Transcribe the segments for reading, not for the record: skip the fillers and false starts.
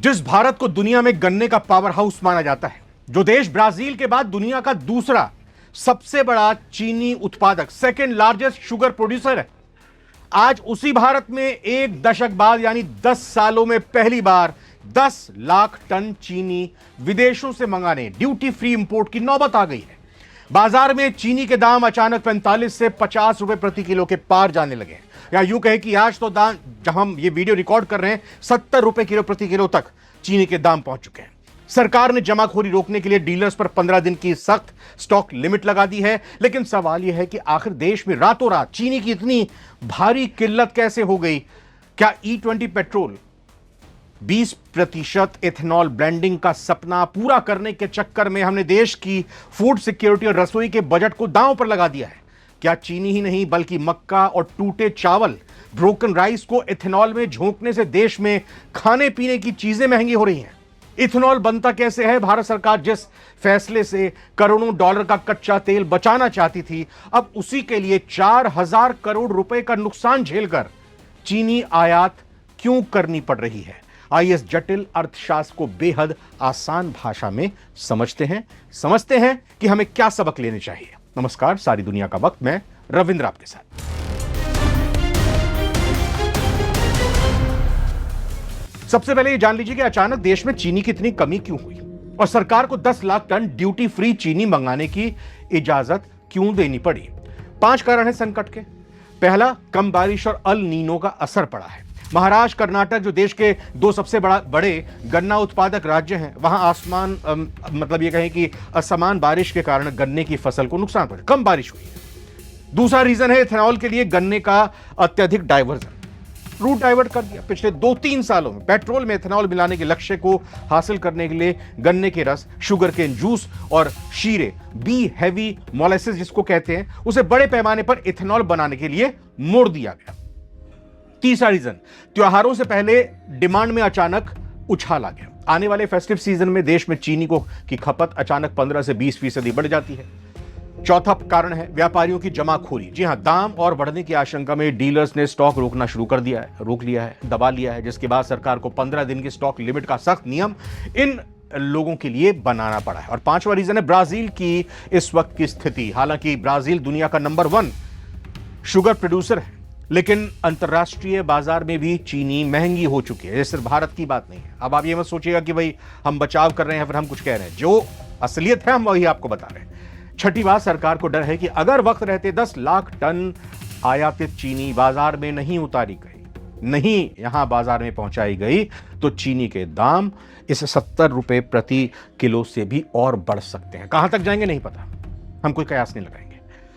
जिस भारत को दुनिया में गन्ने का पावर हाउस माना जाता है, जो देश ब्राजील के बाद दुनिया का दूसरा सबसे बड़ा चीनी उत्पादक, सेकेंड लार्जेस्ट शुगर प्रोड्यूसर है, आज उसी भारत में एक दशक बाद यानी 10 सालों में पहली बार 10 लाख टन चीनी विदेशों से मंगाने, ड्यूटी फ्री इंपोर्ट की नौबत आ गई है। बाजार में चीनी के दाम अचानक 45 से 50 रुपए प्रति किलो के पार जाने लगे हैं, या यूं कहें कि आज तो दाम, जब हम ये वीडियो रिकॉर्ड कर रहे हैं, 70 रुपए किलो प्रति किलो तक चीनी के दाम पहुंच चुके हैं। सरकार ने जमाखोरी रोकने के लिए डीलर्स पर 15 दिन की सख्त स्टॉक लिमिट लगा दी है, लेकिन सवाल यह है कि आखिर देश में रातों रात चीनी की इतनी भारी किल्लत कैसे हो गई? क्या E20 पेट्रोल 20% इथेनॉल ब्लेंडिंग का सपना पूरा करने के चक्कर में हमने देश की फूड सिक्योरिटी और रसोई के बजट को दांव पर लगा दिया है? क्या चीनी ही नहीं बल्कि मक्का और टूटे चावल, ब्रोकन राइस को इथेनॉल में झोंकने से देश में खाने पीने की चीजें महंगी हो रही हैं? इथेनॉल बनता कैसे है? भारत सरकार जिस फैसले से करोड़ों डॉलर का कच्चा तेल बचाना चाहती थी, अब उसी के लिए 4000 करोड़ रुपए का नुकसान झेलकर चीनी आयात क्यों करनी पड़ रही है? आइए इस जटिल अर्थशास्त्र को बेहद आसान भाषा में समझते हैं कि हमें क्या सबक लेने चाहिए। नमस्कार, सारी दुनिया का वक्त, मैं रविंद्र आपके साथ। सबसे पहले ये जान लीजिए कि अचानक देश में चीनी की इतनी कमी क्यों हुई और सरकार को 10 लाख टन ड्यूटी फ्री चीनी मंगाने की इजाजत क्यों देनी पड़ी। 5 कारण है संकट के। पहला, कम बारिश और अल नीनो का असर पड़ा है। महाराष्ट्र, कर्नाटक, जो देश के 2 सबसे बड़े गन्ना उत्पादक राज्य हैं, वहां मतलब ये कहें कि असमान बारिश के कारण गन्ने की फसल को नुकसान पहुंचा, कम बारिश हुई है। दूसरा रीजन है इथेनॉल के लिए गन्ने का अत्यधिक डाइवर्जन, रूट डाइवर्ट कर दिया। पिछले 2-3 सालों में पेट्रोल में इथेनॉल मिलाने के लक्ष्य को हासिल करने के लिए गन्ने के रस, शुगर केन जूस और शीरे, बी हैवी मोलेसिस जिसको कहते हैं, उसे बड़े पैमाने पर इथेनॉल बनाने के लिए मोड़ दिया गया। तीसरा रीजन, त्योहारों से पहले डिमांड में अचानक उछाल आ गया। आने वाले फेस्टिव सीजन में देश में चीनी की खपत अचानक 15 से 20% बढ़ जाती है। चौथा कारण है व्यापारियों की जमाखोरी। जी हां, दाम और बढ़ने की आशंका में डीलर्स ने स्टॉक रोकना शुरू कर दिया है, रोक लिया है, दबा लिया है, जिसके बाद सरकार को 15 दिन की स्टॉक लिमिट का सख्त नियम इन लोगों के लिए बनाना पड़ा है। और 5वां रीजन है ब्राजील की इस वक्त की स्थिति। हालांकि ब्राजील दुनिया का नंबर 1 शुगर प्रोड्यूसर है, लेकिन अंतर्राष्ट्रीय बाजार में भी चीनी महंगी हो चुकी है। ये सिर्फ भारत की बात नहीं है। अब आप ये मत सोचिएगा कि भाई हम बचाव कर रहे हैं, फिर हम कुछ कह रहे हैं। जो असलियत है हम वही आपको बता रहे हैं। छठी बात, सरकार को डर है कि अगर वक्त रहते 10 लाख टन आयातित चीनी बाजार में नहीं उतारी गई, नहीं यहां बाजार में पहुंचाई गई, तो चीनी के दाम इस 70 रुपए प्रति किलो से भी और बढ़ सकते हैं। कहां तक जाएंगे नहीं पता, हम कोई कयास नहीं लगाएंगे।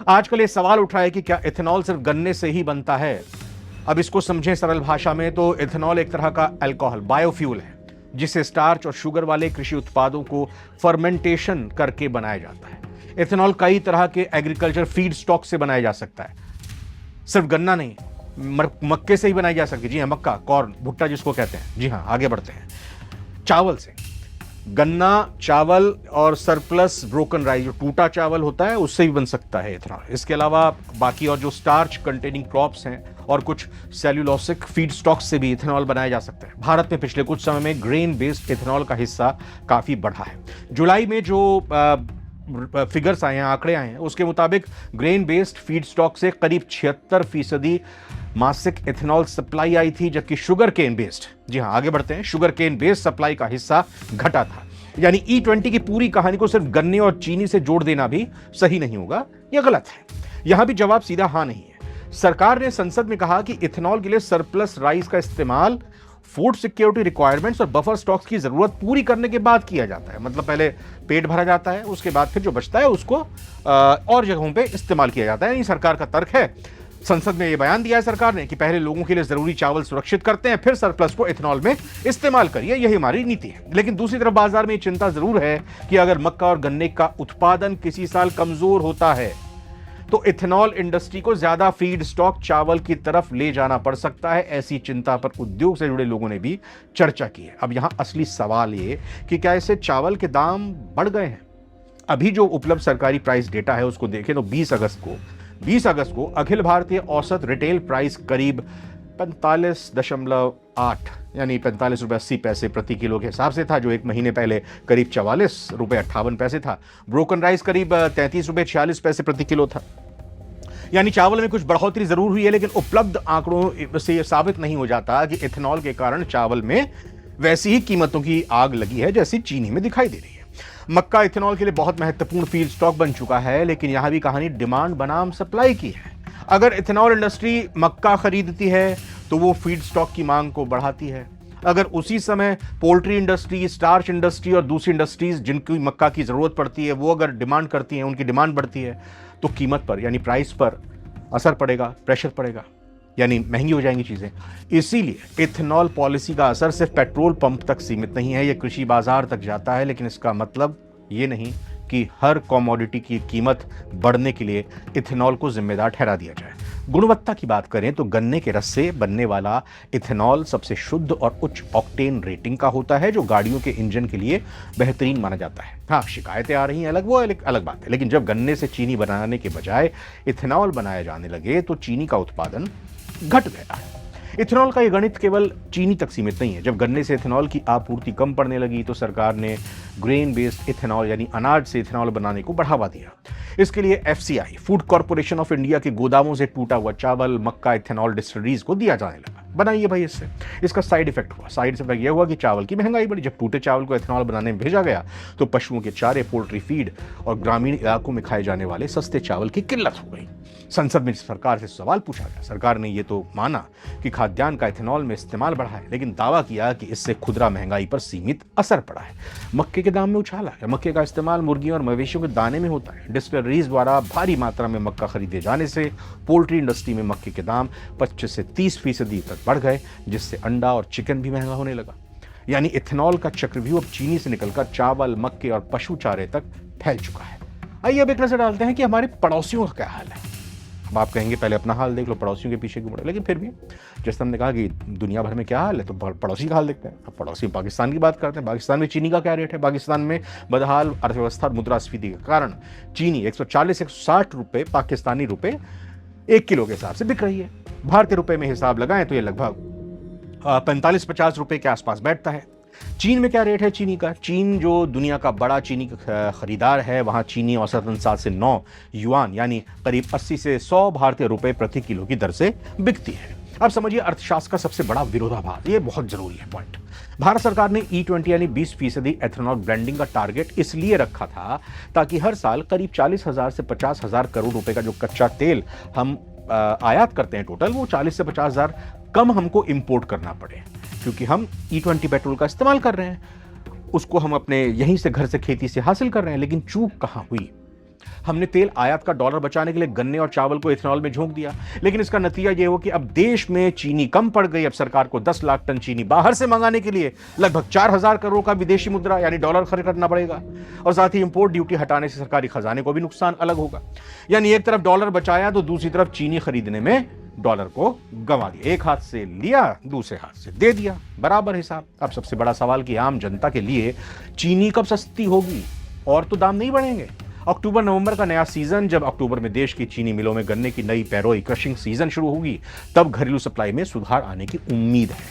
आजकल ये सवाल उठ रहा है कि क्या इथेनॉल सिर्फ गन्ने से ही बनता है? अब इसको समझें सरल भाषा में तो इथेनॉल एक तरह का अल्कोहल, बायोफ्यूल है, जिसे स्टार्च और शुगर वाले कृषि उत्पादों को फर्मेंटेशन करके बनाया जाता है। इथेनॉल कई तरह के एग्रीकल्चर फीड स्टॉक से बनाया जा सकता है, सिर्फ गन्ना नहीं, मक्के से ही बनाई जा सकती है। जी हाँ, मक्का, कॉर्न, भुट्टा जिसको कहते हैं। जी हाँ, आगे बढ़ते हैं। चावल से, गन्ना, चावल और सरप्लस ब्रोकन राइस, जो टूटा चावल होता है, उससे भी बन सकता है इथेनॉल। इसके अलावा बाकी और जो स्टार्च कंटेनिंग क्रॉप्स हैं और कुछ सेल्यूलोसिक फीड स्टॉक से भी इथेनॉल बनाया जा सकता है। भारत में पिछले कुछ समय में ग्रेन बेस्ड इथेनॉल का हिस्सा काफी बढ़ा है। जुलाई में जो फिगर्स आए हैं, आंकड़े आए हैं, उसके मुताबिक ग्रेन बेस्ड फीड स्टॉक से करीब 76% मासिक इथेनॉल सप्लाई आई थी, जबकि शुगर केन बेस्ड, जी हां आगे बढ़ते हैं, शुगर केन बेस्ड सप्लाई का हिस्सा घटा था। यानी E20 की पूरी कहानी को सिर्फ गन्ने और चीनी से जोड़ देना भी सही नहीं होगा, यह गलत है। यहां भी जवाब सीधा हां नहीं है। सरकार ने संसद में कहा कि इथेनॉल के लिए सरप्लस राइस का इस्तेमाल फूड सिक्योरिटी रिक्वायरमेंट्स और बफर स्टॉक्स की जरूरत पूरी करने के बाद किया जाता है। मतलब पहले पेट भरा जाता है, उसके बाद फिर जो बचता है उसको और जगहों पे इस्तेमाल किया जाता है। यानी सरकार का तर्क है, संसद में यह बयान दिया है सरकार ने कि पहले लोगों के लिए जरूरी चावल सुरक्षित करते हैं, फिर सरप्लस को इथेनॉल में इस्तेमाल करिए, यही हमारी नीति है। लेकिन दूसरी तरफ बाजार में चिंता जरूर है कि अगर मक्का और गन्ने का उत्पादन किसी साल कमजोर होता है तो इथेनॉल इंडस्ट्री को ज्यादा फीड स्टॉक चावल की तरफ ले जाना पड़ सकता है। ऐसी चिंता पर उद्योग से जुड़े लोगों ने भी चर्चा की है। अब यहां असली सवाल ये कि क्या इससे चावल के दाम बढ़ गए हैं? अभी जो उपलब्ध सरकारी प्राइस डेटा है उसको देखें तो 20 अगस्त को अखिल भारतीय औसत रिटेल प्राइस करीब 45.8 यानी 45 रुपये 80 पैसे प्रति किलो के हिसाब से था, जो एक महीने पहले करीब 44 रुपये 58 पैसे था। ब्रोकन राइस करीब 33 रुपये 46 पैसे प्रति किलो था। यानी चावल में कुछ बढ़ोतरी जरूर हुई है, लेकिन उपलब्ध आंकड़ों से यह साबित नहीं हो जाता कि इथेनॉल के कारण चावल में वैसी ही कीमतों की आग लगी है जैसी चीनी में दिखाई दे रही है। मक्का इथेनॉल के लिए बहुत महत्वपूर्ण फीड स्टॉक बन चुका है, लेकिन यहां भी कहानी डिमांड बनाम सप्लाई की है। अगर इथेनॉल इंडस्ट्री मक्का खरीदती है तो वो फीड स्टॉक की मांग को बढ़ाती है। अगर उसी समय पोल्ट्री इंडस्ट्री, स्टार्च इंडस्ट्री और दूसरी इंडस्ट्रीज जिनकी मक्का की जरूरत पड़ती है वो अगर डिमांड करती हैं, उनकी डिमांड बढ़ती है, तो कीमत पर यानी प्राइस पर असर पड़ेगा, प्रेशर पड़ेगा, यानी महंगी हो जाएंगी चीजें। इसीलिए इथेनॉल पॉलिसी का असर सिर्फ पेट्रोल पंप तक सीमित नहीं है, यह कृषि बाजार तक जाता है। लेकिन इसका मतलब ये नहीं कि हर कमोडिटी की कीमत बढ़ने के लिए इथेनॉल को जिम्मेदार ठहरा दिया जाए। गुणवत्ता की बात करें तो गन्ने के रस से बनने वाला इथेनॉल सबसे शुद्ध और उच्च ऑक्टेन रेटिंग का होता है, जो गाड़ियों के इंजन के लिए बेहतरीन माना जाता है। हाँ, शिकायतें आ रही हैं, वो अलग बात है। लेकिन जब गन्ने से चीनी बनाने के बजाय इथेनॉल बनाया जाने लगे तो चीनी का उत्पादन घट गया है। इथेनॉल का यह गणित केवल चीनी तक सीमित नहीं है। जब गन्ने से इथेनॉल की आपूर्ति कम पड़ने लगी तो सरकार ने ग्रेन बेस्ड इथेनॉल यानी अनाज से इथेनॉल बनाने को बढ़ावा दिया। इसके लिए FCI, food corporation of India के गोदामों से टूटा हुआ चावल, मक्का इथेनॉल डिस्टिलरीज को दिया जाने लगा। बनाइए भाई, इससे इसका साइड इफेक्ट हुआ। साइड इफेक्ट यह हुआ कि चावल की महंगाई बढ़ी। जब टूटे चावल को इथेनॉल बनाने में भेजा गया तो पशुओं के चारे, पोल्ट्री फीड और ग्रामीण इलाकों में खाए जाने वाले सस्ते चावल की किल्लत हो गई। संसद में सरकार से सवाल पूछा गया। सरकार ने यह तो माना कि खाद्यान्न का इथेनॉल में इस्तेमाल बढ़ा है, लेकिन दावा किया कि इससे खुदरा महंगाई पर सीमित असर पड़ा है। मक्के के दाम में उछाल आ गया। मक्के का इस्तेमाल मुर्गियों और मवेशियों के दाने में होता है। डिस्टिलरीज द्वारा भारी मात्रा में मक्का खरीदे जाने से पोल्ट्री इंडस्ट्री में मक्के के दाम 25 से 30% तक बढ़ गए, जिससे अंडा और चिकन भी महंगा होने लगा। यानी इथेनॉल का चक्रव्यूह अब चीनी से निकलकर चावल, मक्के और पशु चारे तक फैल चुका है। आइए अब एक नजर डालते हैं कि हमारे पड़ोसियों का क्या हाल है। अब आप कहेंगे पहले अपना हाल देख लो, पड़ोसियों के पीछे क्यों बढ़े। लेकिन फिर भी जैसे हमने कहा कि दुनिया भर में क्या हाल है, तो पड़ोसी का हाल देखते हैं। अब पड़ोसी पाकिस्तान की बात करते हैं। पाकिस्तान में चीनी का क्या रेट है। पाकिस्तान में बदहाल अर्थव्यवस्था और मुद्रास्फीति के कारण चीनी 140-160 रुपये पाकिस्तानी रुपये 1 किलो के हिसाब से बिक रही है। भारतीय रुपए में हिसाब लगाएं तो ये लगभग 45-50 रुपए के आसपास बैठता है। चीन में क्या रेट है चीनी का। चीन जो दुनिया का बड़ा चीनी का खरीदार है, वहां चीनी औसतन 7 से 9 युआन यानी करीब 80 से 100 भारतीय रुपए प्रति किलो की दर से बिकती है। अब समझिए अर्थशास्त्र का सबसे बड़ा विरोधाभास, ये बहुत जरूरी है पॉइंट। भारत सरकार ने E20 यानी 20% एथेनॉल ब्लेंडिंग का टारगेट इसलिए रखा था ताकि हर साल करीब 40,000 से 50,000 करोड़ रुपए का जो कच्चा तेल हम आयात करते हैं टोटल, वो 40 से 50,000 कम हमको इंपोर्ट करना पड़े, क्योंकि हम E20 पेट्रोल का इस्तेमाल कर रहे हैं, उसको हम अपने यहीं से घर से खेती से हासिल कर रहे हैं। लेकिन चूक कहां हुई, हमने तेल आयात का डॉलर बचाने के लिए गन्ने और चावल को इथेनॉल में झोंक दिया। लेकिन इसका नतीजा यह हो कि अब देश में चीनी कम पड़ गई। अब सरकार को 10 लाख टन चीनी बाहर से मंगाने के लिए लगभग 4,000 करोड़ का विदेशी मुद्रा यानी डॉलर खर्च करना पड़ेगा, और साथ ही इंपोर्ट ड्यूटी हटाने से सरकारी खजाने को भी नुकसान अलग होगा। यानी एक तरफ डॉलर बचाया तो दूसरी तरफ चीनी खरीदने में डॉलर को गंवा दिया। एक हाथ से लिया, दूसरे हाथ से दे दिया, बराबर हिसाब। अब सबसे बड़ा सवाल कि आम जनता के लिए चीनी कब सस्ती होगी, और तो दाम नहीं बढ़ेंगे। अक्टूबर नवंबर का नया सीजन, जब अक्टूबर में देश की चीनी मिलों में गन्ने की नई पैरोई क्रशिंग सीजन शुरू होगी, तब घरेलू सप्लाई में सुधार आने की उम्मीद है।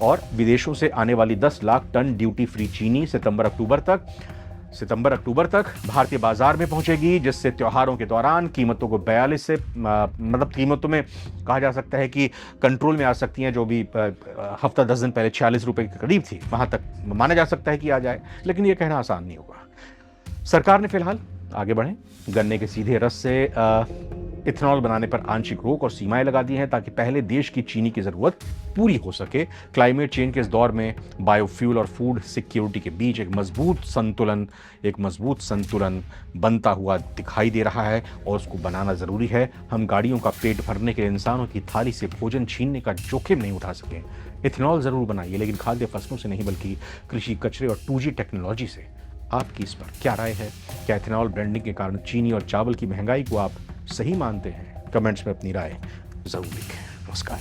और विदेशों से आने वाली 10 लाख टन ड्यूटी फ्री चीनी सितंबर अक्टूबर तक भारतीय बाजार में पहुंचेगी, जिससे त्योहारों के दौरान कीमतों को 42 से कीमतों में कहा जा सकता है कि कंट्रोल में आ सकती हैं। जो भी हफ्ता 10 दिन पहले 46 रुपए के करीब थी, वहां तक माना जा सकता है कि आ जाए। लेकिन यह कहना आसान नहीं होगा। सरकार ने फिलहाल आगे बढ़े गन्ने के सीधे रस से इथेनॉल बनाने पर आंशिक रोक और सीमाएं लगा दी हैं, ताकि पहले देश की चीनी की जरूरत पूरी हो सके। क्लाइमेट चेंज के इस दौर में बायोफ्यूल और फूड सिक्योरिटी के बीच एक मजबूत संतुलन बनता हुआ दिखाई दे रहा है, और उसको बनाना जरूरी है। हम गाड़ियों का पेट भरने के लिए इंसानों की थाली से भोजन छीनने का जोखिम नहीं उठा सके। इथेनॉल जरूर बनाइए, लेकिन खाद्य फसलों से नहीं, बल्कि कृषि कचरे और 2G टेक्नोलॉजी से। आपकी इस पर क्या राय है? क्या इथेनॉल ब्लेंडिंग के कारण चीनी और चावल की महंगाई को आप सही मानते हैं? कमेंट्स में अपनी राय जरूर लिखें। नमस्कार।